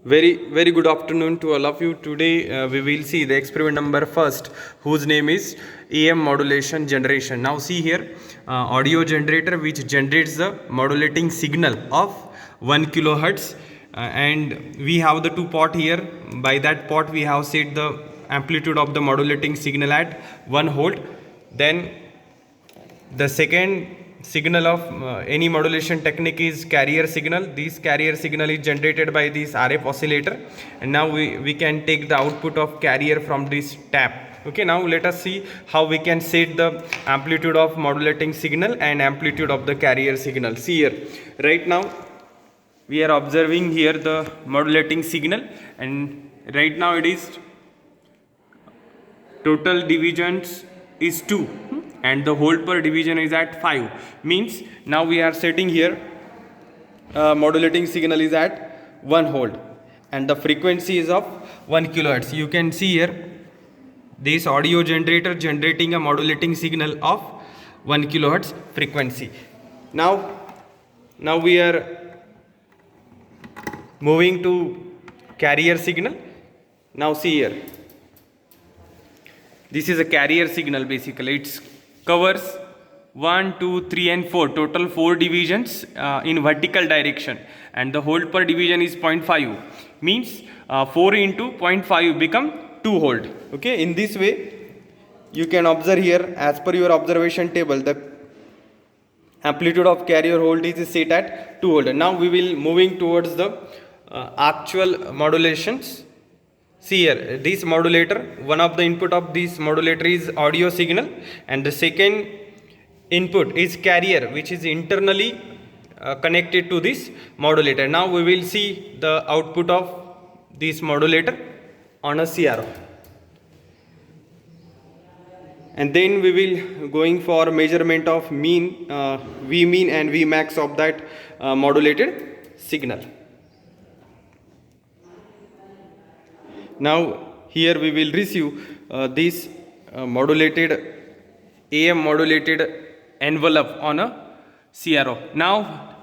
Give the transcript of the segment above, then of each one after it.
Very good afternoon to all of you. Today we will see the experiment number first, whose name is AM modulation generation. Now see here, audio generator which generates the modulating signal of 1 kilohertz, and we have the two pot here. By that pot we have set the amplitude of the modulating signal at 1 volt. Then the second signal of any modulation technique is carrier signal. This carrier signal is generated by this RF oscillator, and now we can take the output of carrier from this tap. Okay, now let us see how we can set the amplitude of modulating signal and amplitude of the carrier signal. See here, right now we are observing here the modulating signal, and right now it is total divisions is 2, and the hold per division is at 5. Means now we are setting here modulating signal is at 1 hold and the frequency is of 1 kilohertz. You can see here this audio generator generating a modulating signal of 1 kilohertz frequency. Now we are moving to carrier signal. Now see here, this is a carrier signal. Basically it covers 1, 2, 3 and 4, total 4 divisions in vertical direction, and the hold per division is 0.5. Means 4 into 0.5 become 2 hold. Okay, in this way you can observe here, as per your observation table, the amplitude of carrier hold is set at 2 hold. Now we will moving towards the actual modulations. See here, this modulator, one of the input of this modulator is audio signal, and the second input is carrier, which is internally connected to this modulator. Now we will see the output of this modulator on a CRO, and then we will going for measurement of mean, V mean and V max of that modulated signal. Now here we will receive this modulated AM modulated envelope on a CRO. Now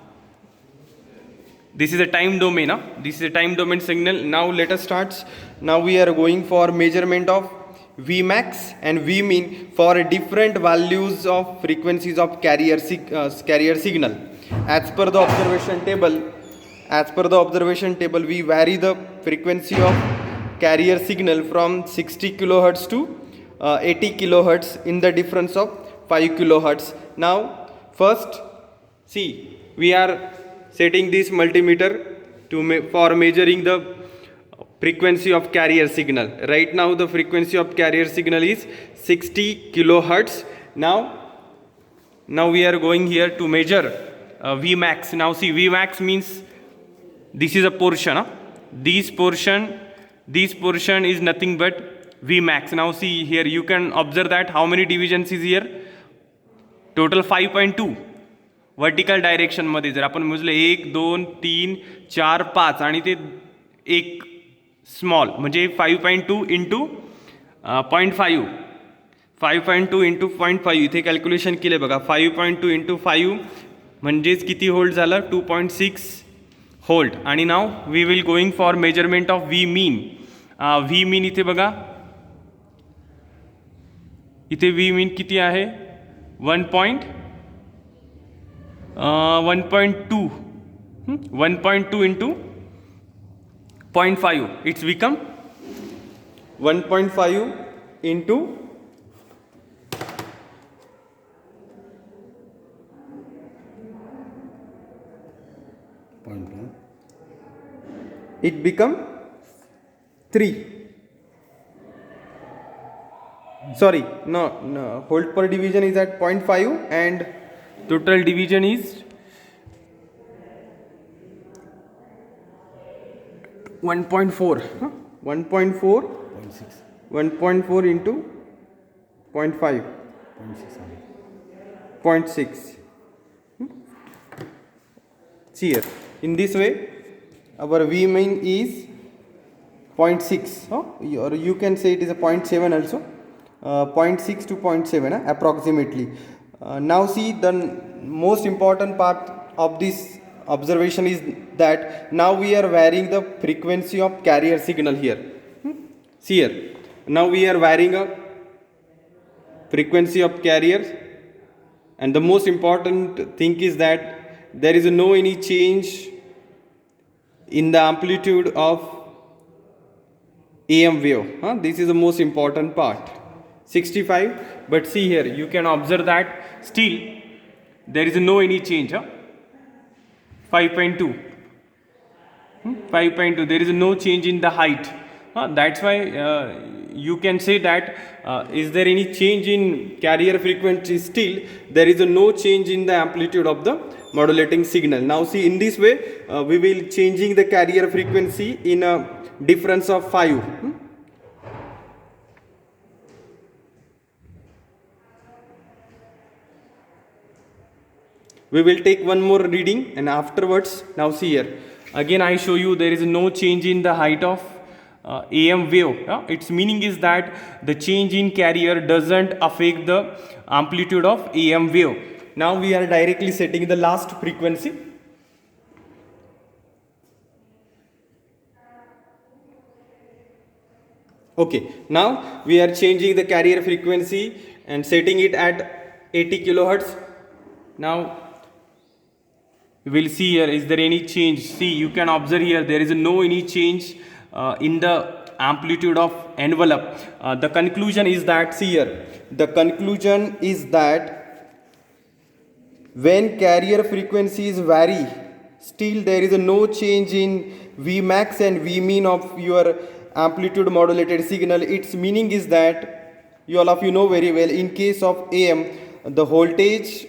this is a time domain. This is a time domain signal. Now let us start. Now we are going for measurement of V max and V mean for different values of frequencies of carrier signal. As per the observation table, we vary the frequency of carrier signal from 60 kilohertz to 80 kilohertz in the difference of 5 kilohertz. Now first see, we are setting this multimeter for measuring the frequency of carrier signal. Right now the frequency of carrier signal is 60 kilohertz. Now we are going here to measure V max. Now see, V max means this is a portion. This portion is nothing but V max. Now see here, you can observe that how many divisions is here, total 5.2 vertical direction मध्ये. जर आपण मोजले 1 2 3 4 5 आणि ते एक small म्हणजे 5.2 into 0.5, 5.2 into 0.5 इथे calculation केले बघा. 5.2 इंटू 5 म्हणजेच किती होल्ड झालं, 2.6 होल्ड. आणि now we will going for measurement of V mean. V mean इथे बघा, इथे व्ही मीन किती आहे, 1.2 into 0.5, it's become 1.5 into 0.2, it become 3. Sorry, no, hold per division is at 0.5 and total division is 1.4. 1.4 into 0.5, 0.6. See here, in this way our V mean is 0.6, or you can say it is a 0.7 also, 0.6 to 0.7 approximately. Now see, the most important part of this observation is that now we are varying the frequency of carrier signal here. See here, now we are varying a frequency of carriers, and the most important thing is that there is no any change in the amplitude of AM wave. This is the most important part. 65, but see here, you can observe that still there is no any change. 5.2, 5.2, there is no change in the height. That's why you can say that is there any change in carrier frequency? Still there is no change in the amplitude of the modulating signal. Now see, in this way we will changing the carrier frequency in a difference of 5. We will take one more reading, and afterwards, now see here, again I show you there is no change in the height of AM wave. Its meaning is that the change in carrier doesn't affect the amplitude of AM wave. Now we are directly setting the last frequency. Okay, now we are changing the carrier frequency and setting it at 80 kilohertz. Now we will see here, is there any change? See, you can observe here there is no any change in the amplitude of envelope. The conclusion is that, see here, the conclusion is that when carrier frequencies vary, still there is no change in Vmax and Vmin of your amplitude modulated signal. Its meaning is that, you all of you know very well, in case of AM, the voltage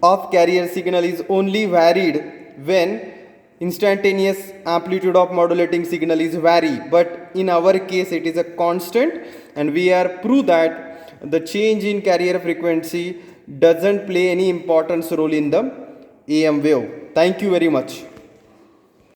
of carrier signal is only varied when instantaneous amplitude of modulating signal is vary, but in our case it is a constant, and we are prove that the change in carrier frequency doesn't play any importance role in the AM wave. Thank you very much.